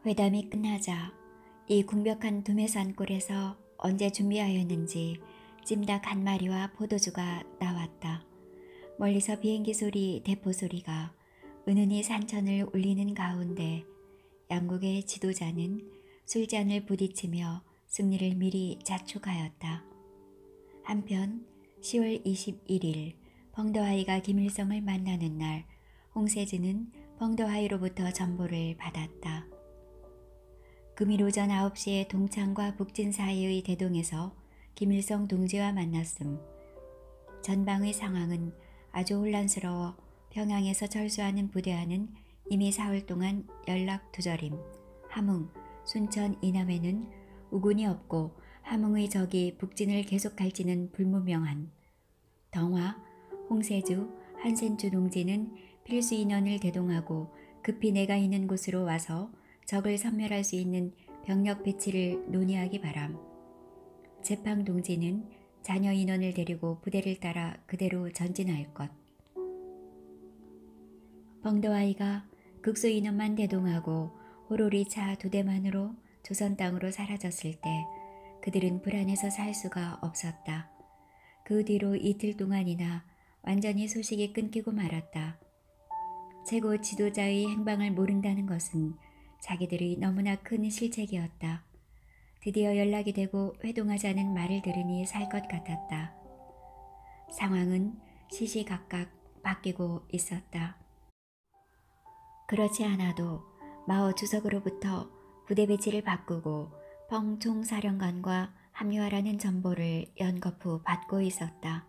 회담이 끝나자 이 궁벽한 두메산골에서 언제 준비하였는지 찜닭 한 마리와 포도주가 나왔다. 멀리서 비행기 소리, 대포 소리가 은은히 산천을 울리는 가운데 양국의 지도자는 술잔을 부딪히며 승리를 미리 자축하였다. 한편 10월 21일 펑더하이가 김일성을 만나는 날 홍세즈는 펑더하이로부터 전보를 받았다. 금일 오전 9시에 동창과 북진 사이의 대동에서 김일성 동지와 만났음. 전방의 상황은 아주 혼란스러워 평양에서 철수하는 부대와는 이미 사흘 동안 연락 두절임. 함흥, 순천, 이남에는 우군이 없고 함흥의 적이 북진을 계속할지는 불분명한. 덩화, 홍세주, 한센주 동지는 필수 인원을 대동하고 급히 내가 있는 곳으로 와서 적을 섬멸할 수 있는 병력 배치를 논의하기 바람. 제팡 동지는 자녀 인원을 데리고 부대를 따라 그대로 전진할 것. 펑더하이가 극소 인원만 대동하고 호로리 차 2대만으로 조선 땅으로 사라졌을 때 그들은 불안해서 살 수가 없었다. 그 뒤로 이틀 동안이나 완전히 소식이 끊기고 말았다. 최고 지도자의 행방을 모른다는 것은 자기들이 너무나 큰 실책이었다. 드디어 연락이 되고 회동하자는 말을 들으니 살 것 같았다. 상황은 시시각각 바뀌고 있었다. 그렇지 않아도 마오 주석으로부터 부대 배치를 바꾸고 펑 총사령관과 합류하라는 전보를 연거푸 받고 있었다.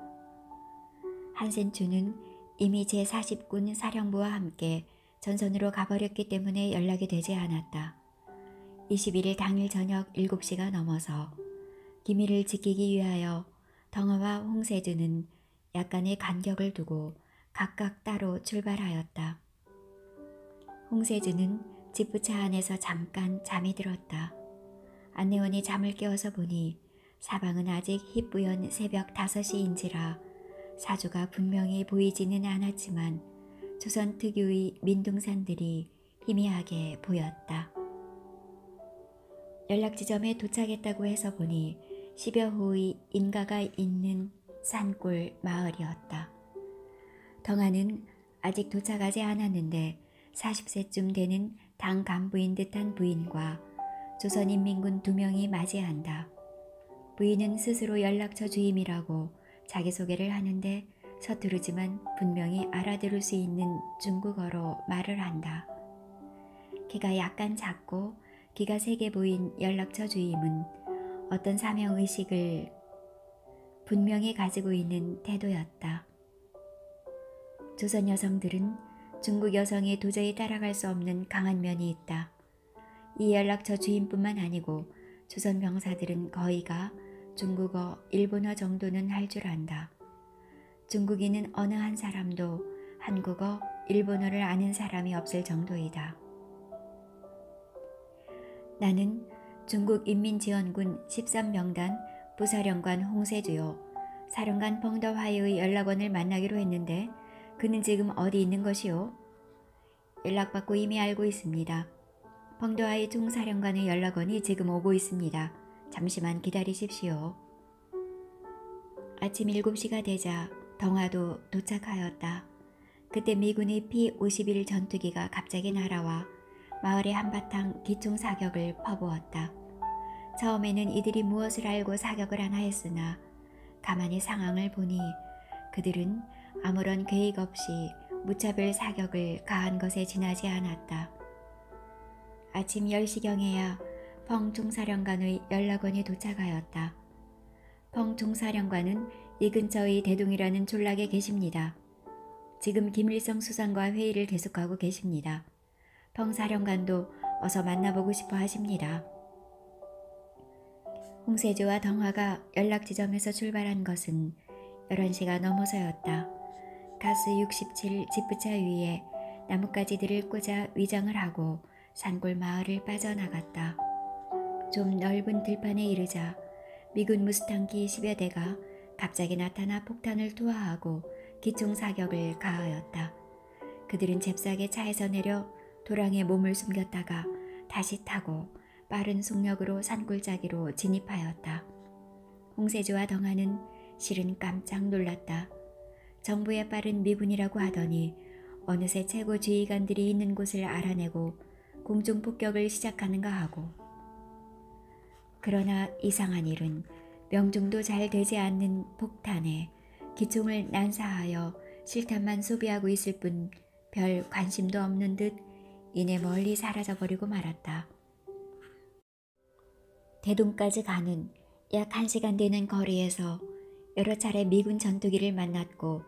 한센추는 이미 제40군 사령부와 함께 전선으로 가버렸기 때문에 연락이 되지 않았다. 21일 당일 저녁 7시가 넘어서 기밀을 지키기 위하여 덩어와 홍세주는 약간의 간격을 두고 각각 따로 출발하였다. 홍세주는 지프차 안에서 잠깐 잠이 들었다. 안내원이 잠을 깨워서 보니 사방은 아직 희뿌연 새벽 5시인지라 사주가 분명히 보이지는 않았지만 조선 특유의 민둥산들이 희미하게 보였다. 연락지점에 도착했다고 해서 보니 10여 호의 인가가 있는 산골 마을이었다. 덩아는 아직 도착하지 않았는데 40세쯤 되는 당 간부인 듯한 부인과 조선인민군 2명이 맞이한다. 부인은 스스로 연락처 주임이라고 자기소개를 하는데 서투르지만 분명히 알아들을 수 있는 중국어로 말을 한다. 키가 약간 작고 귀가 세게 보인 연락처 주임은 어떤 사명의식을 분명히 가지고 있는 태도였다. 조선 여성들은 중국 여성이 도저히 따라갈 수 없는 강한 면이 있다. 이 연락처 주임뿐만 아니고 조선 병사들은 거의가 중국어, 일본어 정도는 할 줄 안다. 중국인은 어느 한 사람도 한국어, 일본어를 아는 사람이 없을 정도이다. 나는 중국인민지원군 13병단 부사령관 홍세주요. 사령관 펑더하이의 연락원을 만나기로 했는데 그는 지금 어디 있는 것이오? 연락받고 이미 알고 있습니다. 펑더하이 총사령관의 연락원이 지금 오고 있습니다. 잠시만 기다리십시오. 아침 7시가 되자 덩화도 도착하였다. 그때 미군의 P-51 전투기가 갑자기 날아와 마을에 한바탕 기총 사격을 퍼부었다. 처음에는 이들이 무엇을 알고 사격을 하나 했으나 가만히 상황을 보니 그들은 아무런 계획 없이 무차별 사격을 가한 것에 지나지 않았다. 아침 10시경에야 펑 총사령관의 연락원이 도착하였다. 펑 총사령관은 이 근처의 대동이라는 촌락에 계십니다. 지금 김일성 수상과 회의를 계속하고 계십니다. 펑 사령관도 어서 만나보고 싶어 하십니다. 홍세주와 덩화가 연락지점에서 출발한 것은 11시가 넘어서였다. 가스 67 지프차 위에 나뭇가지들을 꽂아 위장을 하고 산골 마을을 빠져나갔다. 좀 넓은 들판에 이르자 미군 무스탕기 10여 대가 갑자기 나타나 폭탄을 투하하고 기총 사격을 가하였다. 그들은 잽싸게 차에서 내려 도랑에 몸을 숨겼다가 다시 타고 빠른 속력으로 산골짜기로 진입하였다. 홍세주와 덩아는 실은 깜짝 놀랐다. 정부에 빠른 미군이라고 하더니 어느새 최고 지휘관들이 있는 곳을 알아내고 공중폭격을 시작하는가 하고. 그러나 이상한 일은 명중도 잘 되지 않는 폭탄에 기총을 난사하여 실탄만 소비하고 있을 뿐 별 관심도 없는 듯 이내 멀리 사라져버리고 말았다. 대동까지 가는 약 1시간 되는 거리에서 여러 차례 미군 전투기를 만났고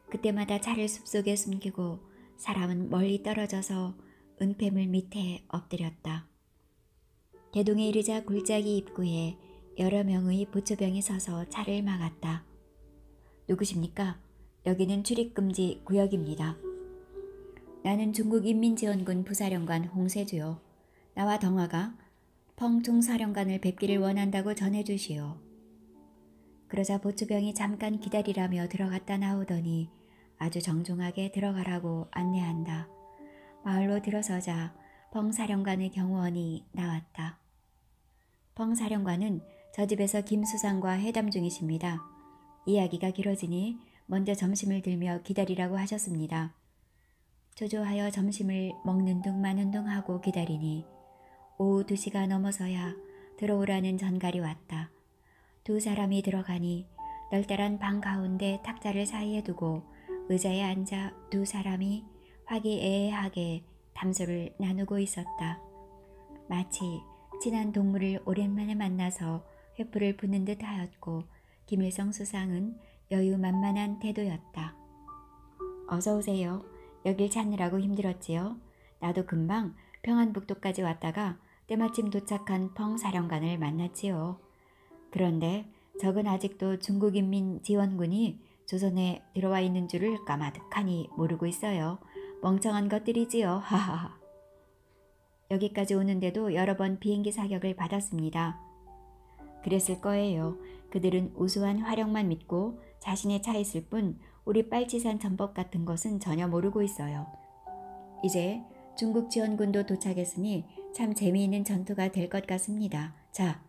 그때마다 차를 숲속에 숨기고 사람은 멀리 떨어져서 은폐물 밑에 엎드렸다. 대동에 이르자 골짜기 입구에 여러 명의 보초병이 서서 차를 막았다. 누구십니까? 여기는 출입금지 구역입니다. 나는 중국인민지원군 부사령관 홍세주요. 나와 덩아가 펑 총사령관을 뵙기를 원한다고 전해주시오. 그러자 보초병이 잠깐 기다리라며 들어갔다 나오더니 아주 정중하게 들어가라고 안내한다. 마을로 들어서자 펑 사령관의 경호원이 나왔다. 펑 사령관은 저 집에서 김 수상과 회담 중이십니다. 이야기가 길어지니 먼저 점심을 들며 기다리라고 하셨습니다. 초조하여 점심을 먹는 둥 마는 둥 하고 기다리니 오후 2시가 넘어서야 들어오라는 전갈이 왔다. 두 사람이 들어가니 널따란 방 가운데 탁자를 사이에 두고 의자에 앉아 두 사람이 화기애애하게 담소를 나누고 있었다. 마치 친한 동물을 오랜만에 만나서 회풀을 붓는 듯 하였고 김일성 수상은 여유만만한 태도였다. 어서 오세요. 여길 찾느라고 힘들었지요. 나도 금방 평안북도까지 왔다가 때마침 도착한 펑 사령관을 만났지요. 그런데 적은 아직도 중국인민지원군이 조선에 들어와 있는 줄을 까마득하니 모르고 있어요. 멍청한 것들이지요. 하하하. 여기까지 오는데도 여러 번 비행기 사격을 받았습니다. 그랬을 거예요. 그들은 우수한 화력만 믿고 자신의 차에 있을 뿐 우리 빨치산 전법 같은 것은 전혀 모르고 있어요. 이제 중국 지원군도 도착했으니 참 재미있는 전투가 될 것 같습니다. 자,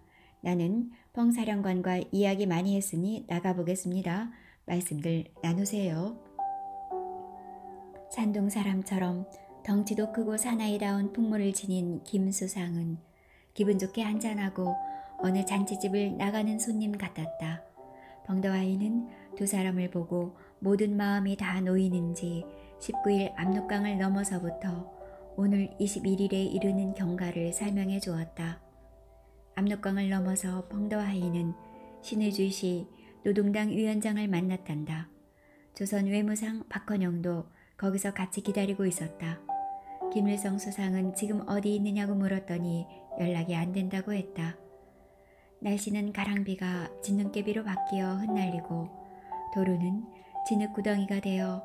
나는 펑 사령관과 이야기 많이 했으니 나가보겠습니다. 말씀들 나누세요. 산동 사람처럼 덩치도 크고 사나이다운 풍물을 지닌 김 수상은 기분 좋게 한잔하고 어느 잔치집을 나가는 손님 같았다. 벙더와이는 두 사람을 보고 모든 마음이 다 놓이는지 19일 압록강을 넘어서부터 오늘 21일에 이르는 경과를 설명해 주었다. 압록강을 넘어서 벙더와이는 신의주시 노동당 위원장을 만났단다. 조선 외무상 박헌영도 거기서 같이 기다리고 있었다. 김일성 수상은 지금 어디 있느냐고 물었더니 연락이 안 된다고 했다. 날씨는 가랑비가 진눈깨비로 바뀌어 흩날리고 도로는 진흙구덩이가 되어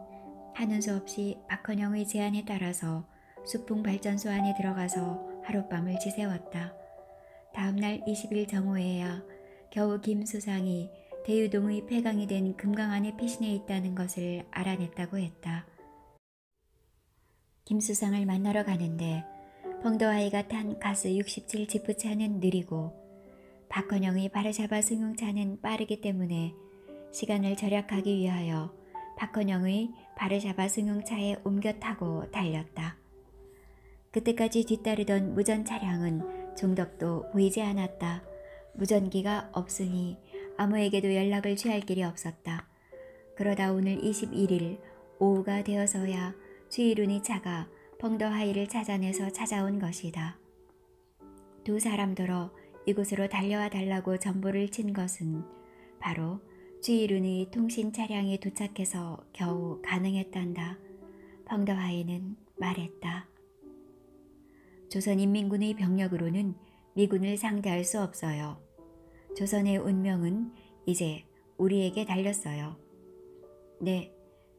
하는 수 없이 박헌영의 제안에 따라서 수풍 발전소 안에 들어가서 하룻밤을 지새웠다. 다음날 20일 정오에야 겨우 김 수상이 대유동의 폐강이 된 금강안에 피신해 있다는 것을 알아냈다고 했다. 김 수상을 만나러 가는데 펑더와이가 탄 가스 67 지프차는 느리고 박헌영의 바르샤바 승용차는 빠르기 때문에 시간을 절약하기 위하여 박헌영의 바르샤바 승용차에 옮겨 타고 달렸다. 그때까지 뒤따르던 무전 차량은 종덕도 보이지 않았다. 무전기가 없으니 아무에게도 연락을 취할 길이 없었다. 그러다 오늘 21일 오후가 되어서야 주이룬이 차가 펑더하이를 찾아내서 찾아온 것이다. 두 사람더러 이곳으로 달려와 달라고 전보를 친 것은 바로 주이룬의 통신 차량이 도착해서 겨우 가능했단다. 펑더하이는 말했다. 조선인민군의 병력으로는 미군을 상대할 수 없어요. 조선의 운명은 이제 우리에게 달렸어요. 네,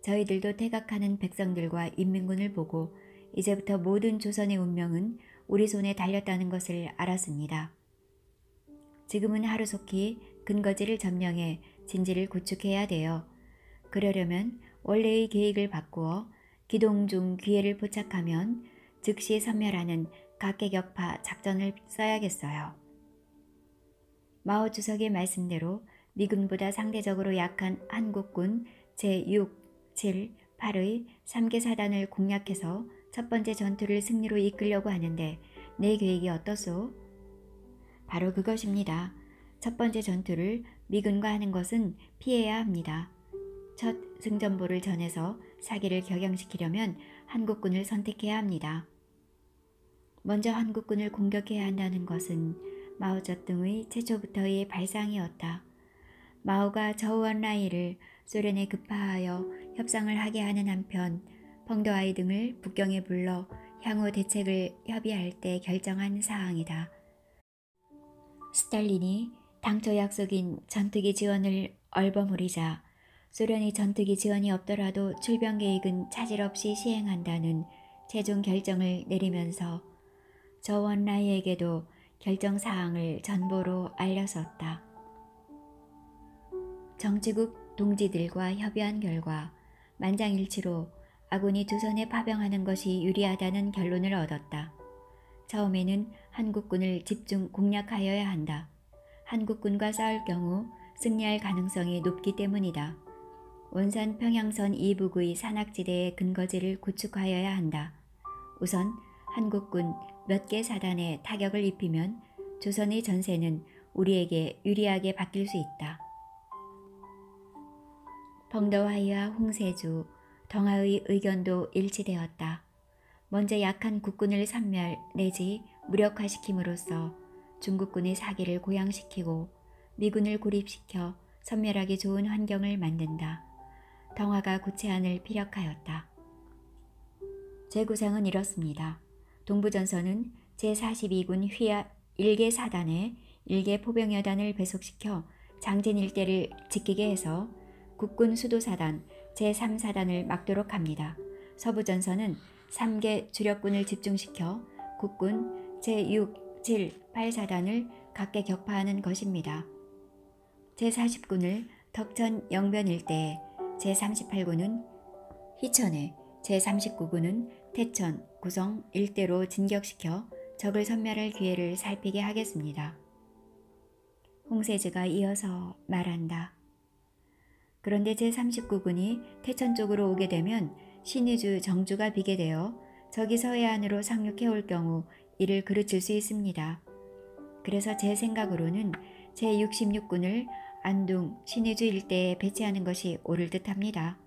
저희들도 태각하는 백성들과 인민군을 보고 이제부터 모든 조선의 운명은 우리 손에 달렸다는 것을 알았습니다. 지금은 하루속히 근거지를 점령해 진지를 구축해야 돼요. 그러려면 원래의 계획을 바꾸어 기동 중 기회를 포착하면 즉시 섬멸하는 각계격파 작전을 써야겠어요. 마오 주석의 말씀대로 미군보다 상대적으로 약한 한국군 제6, 7, 8의 3개 사단을 공략해서 첫 번째 전투를 승리로 이끌려고 하는데 내 계획이 어떻소? 바로 그것입니다. 첫 번째 전투를 미군과 하는 것은 피해야 합니다. 첫 승전보를 전해서 사기를 격양시키려면 한국군을 선택해야 합니다. 먼저 한국군을 공격해야 한다는 것은 마오쩌둥의 최초부터의 발상이었다. 마오가 저우언라이를 소련에 급파하여 협상을 하게 하는 한편 펑더아이 등을 북경에 불러 향후 대책을 협의할 때 결정한 사항이다. 스탈린이 당초 약속인 전투기 지원을 얼버무리자 소련이 전투기 지원이 없더라도 출병 계획은 차질 없이 시행한다는 최종 결정을 내리면서 저우언라이에게도 결정사항을 전보로 알렸었다. 정치국 동지들과 협의한 결과 만장일치로 아군이 조선에 파병하는 것이 유리하다는 결론을 얻었다. 처음에는 한국군을 집중 공략하여야 한다. 한국군과 싸울 경우 승리할 가능성이 높기 때문이다. 원산 평양선 이북의 산악지대의 근거지를 구축하여야 한다. 우선 한국군 몇 개 사단에 타격을 입히면 조선의 전세는 우리에게 유리하게 바뀔 수 있다. 펑더와이와 홍세주, 덩하의 의견도 일치되었다. 먼저 약한 국군을 섬멸 내지 무력화시킴으로써 중국군의 사기를 고양시키고 미군을 고립시켜 섬멸하기 좋은 환경을 만든다. 덩하가 구체안을 피력하였다. 제 구상은 이렇습니다. 동부전선은 제42군 휘하 1개 사단에 1개 포병여단을 배속시켜 장진 일대를 지키게 해서 국군 수도사단 제3사단을 막도록 합니다. 서부전선은 3개 주력군을 집중시켜 국군 제6, 7, 8사단을 각계 격파하는 것입니다. 제40군을 덕천 영변 일대에, 제38군은 희천에, 제39군은 태천, 구성 일대로 진격시켜 적을 섬멸할 기회를 살피게 하겠습니다. 홍세즈가 이어서 말한다. 그런데 제39군이 태천 쪽으로 오게 되면 신의주, 정주가 비게 되어 적이 서해안으로 상륙해 올 경우 이를 그르칠 수 있습니다. 그래서 제 생각으로는 제66군을 안동, 신의주 일대에 배치하는 것이 옳을 듯합니다.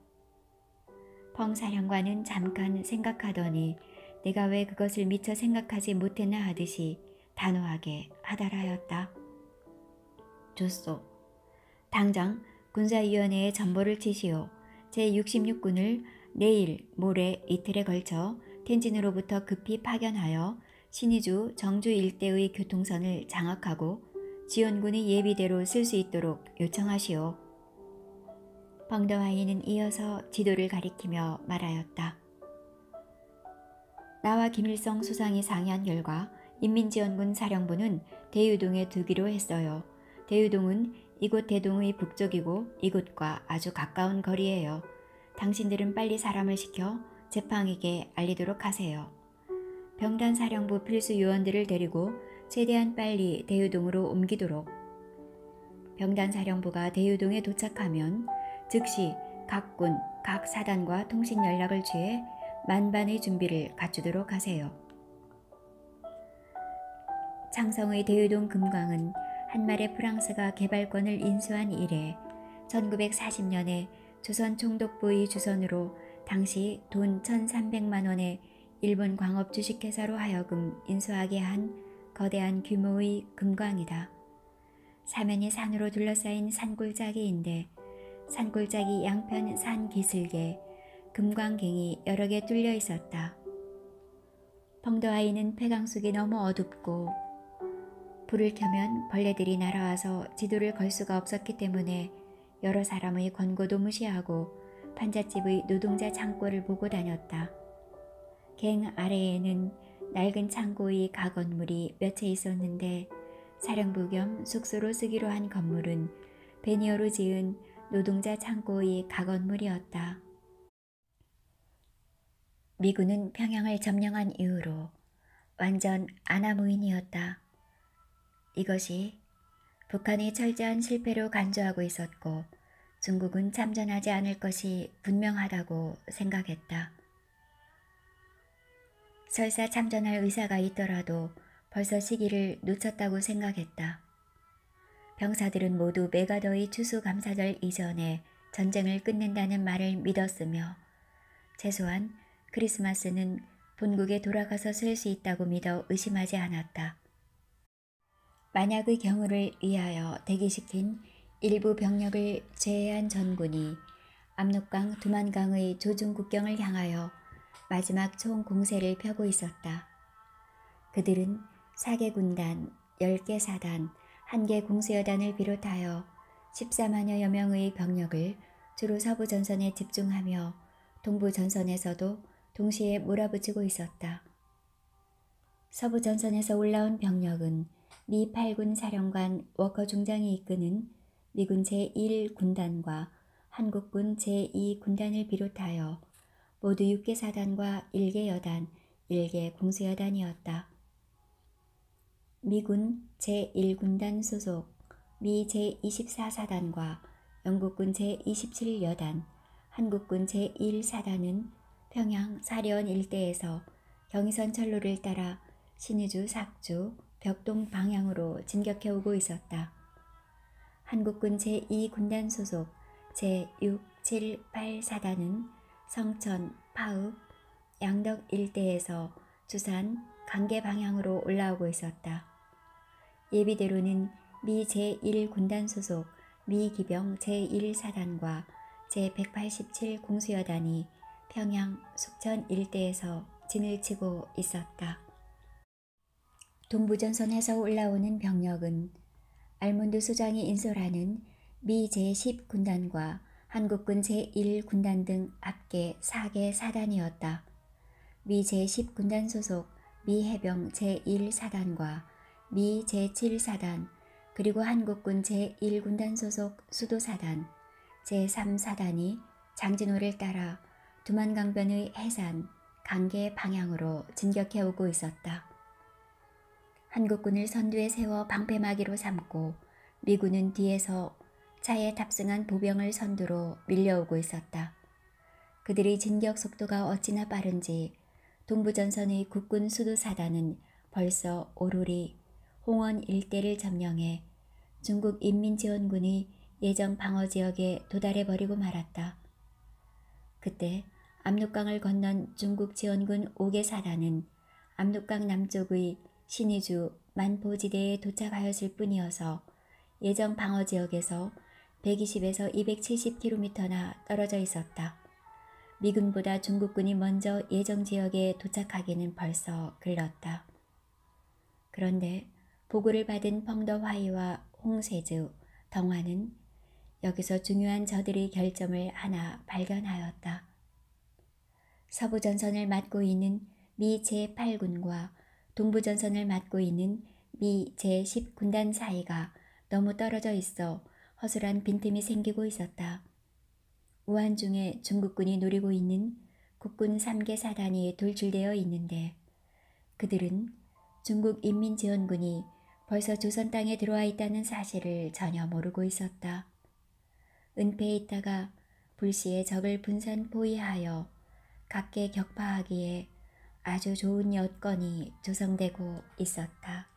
펑 사령관은 잠깐 생각하더니 내가 왜 그것을 미처 생각하지 못했나 하듯이 단호하게 하달하였다. 좋소. 당장 군사위원회에 전보를 치시오. 제66군을 내일, 모레 이틀에 걸쳐 텐진으로부터 급히 파견하여 신의주, 정주 일대의 교통선을 장악하고 지원군이 예비대로 쓸 수 있도록 요청하시오. 펑더와이는 이어서 지도를 가리키며 말하였다. 나와 김일성 수상이 상의한 결과 인민지원군 사령부는 대유동에 두기로 했어요. 대유동은 이곳 대동의 북쪽이고 이곳과 아주 가까운 거리예요. 당신들은 빨리 사람을 시켜 제팡에게 알리도록 하세요. 병단 사령부 필수 요원들을 데리고 최대한 빨리 대유동으로 옮기도록. 병단 사령부가 대유동에 도착하면 즉시 각 군, 각 사단과 통신 연락을 취해 만반의 준비를 갖추도록 하세요. 창성의 대유동 금광은 한말의 프랑스가 개발권을 인수한 이래 1940년에 조선 총독부의 주선으로 당시 돈 1,300만 원의 일본 광업 주식회사로 하여금 인수하게 한 거대한 규모의 금광이다. 사면이 산으로 둘러싸인 산골짜기인데 산골짜기 양편 산 기슭에 금광갱이 여러 개 뚫려 있었다. 펑더아이는 폐강 속이 너무 어둡고 불을 켜면 벌레들이 날아와서 지도를 걸 수가 없었기 때문에 여러 사람의 권고도 무시하고 판잣집의 노동자 창고를 보고 다녔다. 갱 아래에는 낡은 창고의 가건물이 몇 채 있었는데 사령부 겸 숙소로 쓰기로 한 건물은 베니어로 지은 노동자 창고의 가건물이었다. 미군은 평양을 점령한 이후로 완전 아나무인이었다. 이것이 북한이 철저한 실패로 간주하고 있었고 중국은 참전하지 않을 것이 분명하다고 생각했다. 설사 참전할 의사가 있더라도 벌써 시기를 놓쳤다고 생각했다. 병사들은 모두 메가더의 추수감사절 이전에 전쟁을 끝낸다는 말을 믿었으며 최소한 크리스마스는 본국에 돌아가서 쉴 수 있다고 믿어 의심하지 않았다. 만약의 경우를 위하여 대기시킨 일부 병력을 제외한 전군이 압록강 두만강의 조중국경을 향하여 마지막 총공세를 펴고 있었다. 그들은 4개 군단, 10개 사단, 1개 공수여단을 비롯하여 14만여 명의 병력을 주로 서부전선에 집중하며 동부전선에서도 동시에 몰아붙이고 있었다. 서부전선에서 올라온 병력은 미 8군 사령관 워커 중장이 이끄는 미군 제1군단과 한국군 제2군단을 비롯하여 모두 6개 사단과 1개 여단, 1개 공수여단이었다. 미군 제1군단 소속 미 제24사단과 영국군 제27여단, 한국군 제1사단은 평양 사려원 일대에서 경의선 철로를 따라 신의주, 삭주, 벽동 방향으로 진격해 오고 있었다. 한국군 제2군단 소속 제6, 7, 8사단은 성천, 파읍, 양덕 일대에서 주산, 강계 방향으로 올라오고 있었다. 예비대로는 미 제1군단 소속 미 기병 제1사단과 제187 공수여단이 평양, 숙천 일대에서 진을 치고 있었다. 동부전선에서 올라오는 병력은 알몬드 소장이 인솔하는 미 제10군단과 한국군 제1군단 등 합계 4개 사단이었다. 미 제10군단 소속 미 해병 제1사단과 미 제7사단 그리고 한국군 제1군단 소속 수도사단 제3사단이 장진호를 따라 두만강변의 해산, 강계 방향으로 진격해 오고 있었다. 한국군을 선두에 세워 방패막이로 삼고 미군은 뒤에서 차에 탑승한 보병을 선두로 밀려오고 있었다. 그들의 진격 속도가 어찌나 빠른지 동부전선의 국군 수도사단은 벌써 오로리 홍원 일대를 점령해 중국 인민지원군의 예정 방어지역에 도달해버리고 말았다. 그때 압록강을 건넌 중국 지원군 5개 사단은 압록강 남쪽의 신의주 만포지대에 도착하였을 뿐이어서 예정 방어지역에서 120에서 270km나 떨어져 있었다. 미군보다 중국군이 먼저 예정지역에 도착하기는 벌써 글렀다. 그런데 보고를 받은 펑더화이와 홍세주, 덩화는 여기서 중요한 저들의 결점을 하나 발견하였다. 서부전선을 맡고 있는 미 제8군과 동부전선을 맡고 있는 미 제10군단 사이가 너무 떨어져 있어 허술한 빈틈이 생기고 있었다. 우한중에 중국군이 노리고 있는 국군 3개 사단이 돌출되어 있는데 그들은 중국 인민지원군이 벌써 조선 땅에 들어와 있다는 사실을 전혀 모르고 있었다. 은폐에 있다가 불시에 적을 분산 포위하여 각계 격파하기에 아주 좋은 여건이 조성되고 있었다.